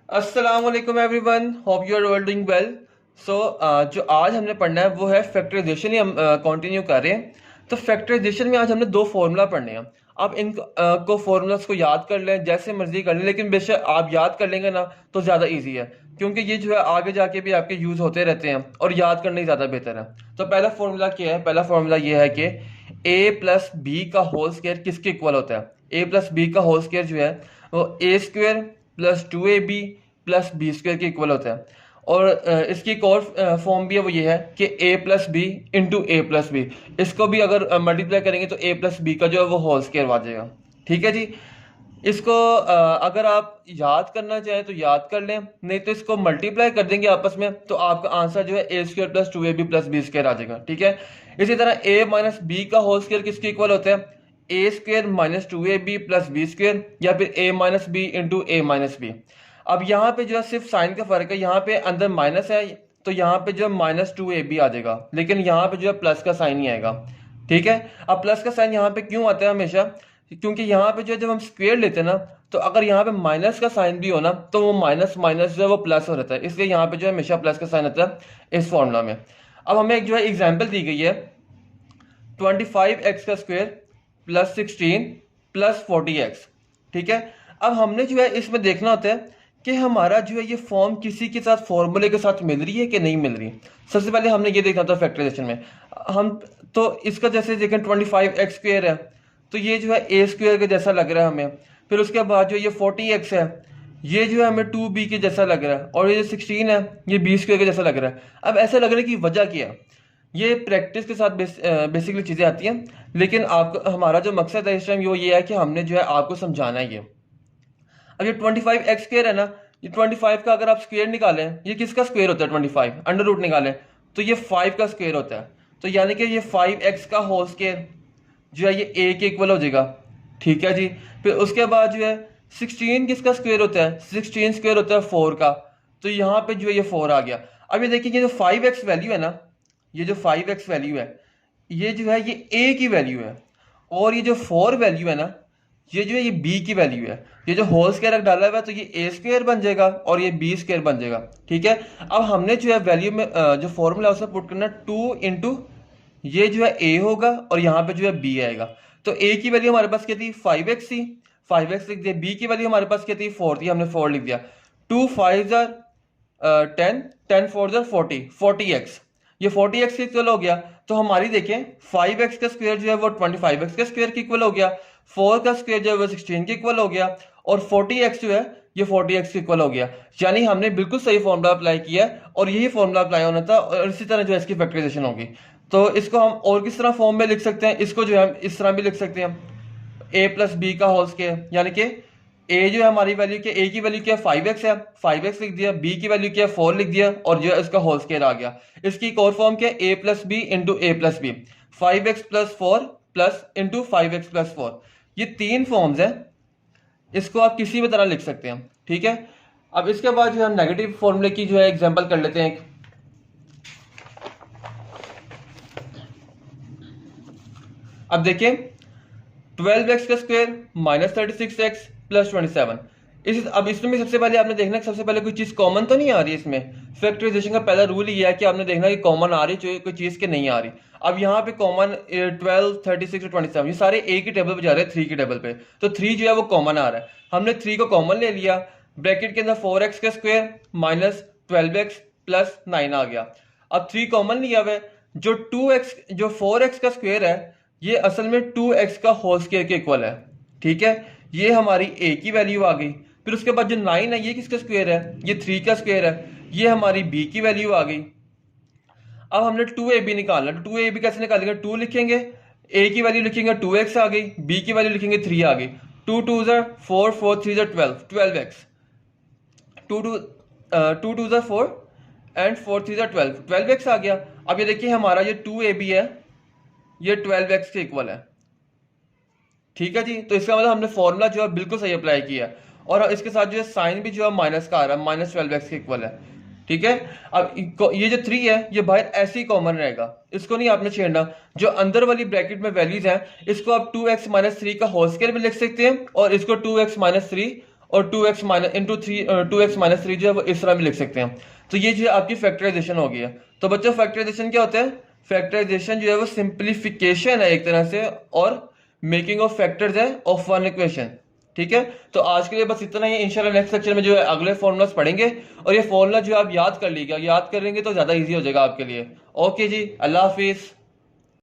अस्सलाम वालेकुम everyone, hope you are all doing well. So जो आज हमने पढ़ना है वो है फैक्टराइजेशन ही हम कंटिन्यू कर रहे हैं। तो फैक्टराइजेशन में आज हमने दो फॉर्मूला पढ़ने हैं। आप इन को फॉर्मूलाज को याद कर लें, जैसे मर्जी कर लें, लेकिन बेशक आप याद कर लेंगे ना तो ज़्यादा इजी है, क्योंकि ये जो है आगे जाके भी आपके यूज़ होते रहते हैं और याद करना ही ज़्यादा बेहतर है। तो पहला फॉर्मूला क्या है? पहला फॉर्मूला ये है कि ए प्लस बी का होल स्क्वायर किसके इक्वल होता है? ए प्लस बी का होल स्क्वायर जो है वो A square plus 2ab plus B square के इक्वल होता है। और इसकी एक और फॉर्म भी है, वो ये है कि A plus B into A plus B. इसको भी अगर मल्टीप्लाई करेंगे तो ए प्लस बी का जो है वो होल स्क्वायर आ जाएगा। ठीक है जी। इसको अगर आप याद करना चाहें तो याद कर लें, नहीं तो इसको मल्टीप्लाई कर देंगे आपस में तो आपका आंसर जो है A square plus 2ab plus B square आ जाएगा। ठीक है। इसी तरह ए माइनस बी का होल स्क्वायर किसके इक्वल होता है? A square minus 2ab plus B square, या फिर A minus B into A minus B. अब यहाँ पे जो है सिर्फ साइन का फर्क है, यहाँ पे अंदर माइनस है तो यहाँ पे जो है -2ab आ जाएगा, लेकिन यहाँ पे जो है प्लस का साइन ही आएगा। ठीक है। अब प्लस का साइन यहाँ पे क्यों आता है हमेशा? क्योंकि यहाँ पे जो है जब हम स्क्वायर लेते हैं ना, तो अगर यहाँ पे माइनस का साइन भी हो ना तो वो माइनस माइनस जो है वो प्लस हो जाता है, इसलिए यहाँ पे जो है हमेशा प्लस का साइन आता है इस फॉर्मूला में। अब हमें एक जो है एग्जाम्पल दी गई है 25x का स्क्वायर प्लस 16 प्लस 40x। ठीक है। अब हमने जो है इसमें देखना होता है कि हमारा जो है ये फॉर्म किसी के साथ फॉर्मूले के साथ मिल रही है कि नहीं मिल रही। सबसे पहले हमने ये देखना था फैक्टराइजेशन में। हम तो इसका जैसे देखें 25x स्क्वायर है तो ये जो है ए स्क्वायर के जैसा लग रहा है हमें। फिर उसके बाद जो ये 40x है ये जो है हमें 2b के जैसा लग रहा है, और ये जो 16 है ये b स्क्वायर के जैसा लग रहा है। अब ऐसा लगने की वजह क्या है? ये प्रैक्टिस के साथ बेसिकली चीज़ें आती हैं, लेकिन आप हमारा जो मकसद है इस टाइम वो ये है कि हमने जो है आपको समझाना है ये। अब ये 25x स्क्वायर है ना, ये 25 का अगर आप स्क्वायर निकालें, ये किसका स्क्वायर होता है? 25 अंडर रूट निकालें तो ये 5 का स्क्वायर होता है। तो यानी कि ये 5x का होल स्क्वायर जो है ये a के इक्वल हो जाएगा। ठीक है जी। फिर उसके बाद जो है 16 किसका स्क्वायर होता है? 16 स्क्वायर होता है 4 का। तो यहाँ पे जो है ये 4 आ गया। अब ये देखिए, ये जो 5x वैल्यू है ना, ये जो 5x वैल्यू है ये जो है ये a की वैल्यू है, और ये जो 4 वैल्यू है ना ये जो है ये b की वैल्यू है। ये जो होल स्क्वायर डाला हुआ है तो ये a स्क्वायर बन जाएगा और ये b स्क्वायर बन जाएगा। ठीक है। अब हमने जो है वैल्यू में जो फॉर्मूला उसमें पुट करना 2 इंटू ये जो है a होगा और यहाँ पे जो है b आएगा। तो a की वैल्यू हमारे पास क्या थी? 5x थी, 5x लिख दिया। b की वैल्यू हमारे पास क्या थी? 4 थी, हमने 4 लिख दिया। 2 5 10, 10 4 40, 40x। ये 40x के इक्वल हो गया। तो हमारी देखें 5x का स्क्वायर जो है वो 25x के स्क्वायर के इक्वल हो गया, 4 का स्क्वायर जो है वो 16 के इक्वल हो गया, और 40x जो है ये 40x के इक्वल हो गया। यानी हमने बिल्कुल सही फॉर्मूला अप्लाई किया और यही फॉर्मूला अप्लाई होना था, और इसी तरह जो है इसकी फैक्टराइजेशन होगी। तो इसको हम और किस तरह फॉर्म में लिख सकते हैं? इसको जो है हम इस तरह भी लिख सकते हैं, a प्लस बी का होल स्क्वायर, यानी कि a जो है हमारी वैल्यू क्या? a की वैल्यू क्या? 5x है, 5x लिख दिया। b की वैल्यू क्या? 4 लिख दिया, और जो है इसका होल स्क्वायर आ गया। इसकी एक और फॉर्म क्या? a plus B into A plus B, 5x plus 4 plus into 5x plus 4। ये तीन फॉर्म्स हैं, इसको आप किसी भी तरह लिख सकते हैं। ठीक है। अब इसके बाद जो है हम नेगेटिव फॉर्मूले की जो है एग्जांपल कर लेते हैं एक। अब देखिए 12x का स्क्वायर माइनस 36x प्लस 27। अब इसमें भी सबसे पहले आपने देखना कि सबसे पहले कोई चीज़ कॉमन तो नहीं आ रही इसमें। फैक्टराइजेशन का पहला रूल ये है कि आपने देखना कि कॉमन आ रही कोई चीज़ के नहीं आ रही। अब यहाँ पे कॉमन 12, 36 और 27 ये सारे ए की टेबल पे जा रहे हैं, 3 की टेबल पे। तो 3 जो है वो कॉमन आ रहा है, हमने 3 को कॉमन ले लिया। ब्रैकेट के अंदर 4x का स्क्वायर माइनस 12x प्लस 9 आ गया। अब 3 कॉमन लिया हुआ है, जो 4x का स्क्वायर है ये असल में 2x का होल स्क्वायर के इक्वल है। ठीक है। ये हमारी a की वैल्यू आ गई। फिर उसके बाद जो 9 है ये किसका स्क्वायर है? ये 3 का स्क्वायर है, ये हमारी b की वैल्यू आ गई। अब हमने 2ab निकालना, तो 2ab कैसे निकालेंगे? 2 लिखेंगे, a की वैल्यू लिखेंगे 2x आ गई, b की वैल्यू लिखेंगे 3 आ गई। 2 2 4, 4 3 12, 12x। 2 2 4 एंड 4 3 12, 12x आ गया। अब ये देखिए हमारा ये 2ab है ये 12x के इक्वल है। ठीक है जी। तो इसका मतलब हमने फॉर्मूला जो है बिल्कुल सही अप्लाई किया है, और इसके साथ जो है साइन भी जो है माइनस का आ रहा है, -12x के इक्वल है। ठीक है। अब ये जो 3 है ये बाहर ऐसे ही कॉमन रहेगा, इसको नहीं आपने छेड़ना। जो अंदर वाली ब्रैकेट में वैल्यूज हैं इसको आप 2x - 3 का होल स्क्वायर भी लिख सकते हैं, और इसको 2x - 3 और 2x माइनस इंटू 3 जो है वो इस तरह भी लिख सकते हैं। तो ये जो है आपकी फैक्टराइजेशन हो गई है। तो बच्चों फैक्टराइजेशन क्या होता है? फैक्टराइजेशन जो है वो सिंप्लीफिकेशन है एक तरह से, और मेकिंग ऑफ फैक्टर्स है ऑफ वन इक्वेशन। ठीक है, तो आज के लिए बस इतना ही। इंशाल्लाह नेक्स्ट सेक्शन में जो है अगले फॉर्मूलाज पढ़ेंगे, और ये फॉर्मूला जो है आप याद कर लीजिएगा, याद करेंगे तो ज़्यादा ईजी हो जाएगा आपके लिए। ओके जी, अल्लाह हाफिज़।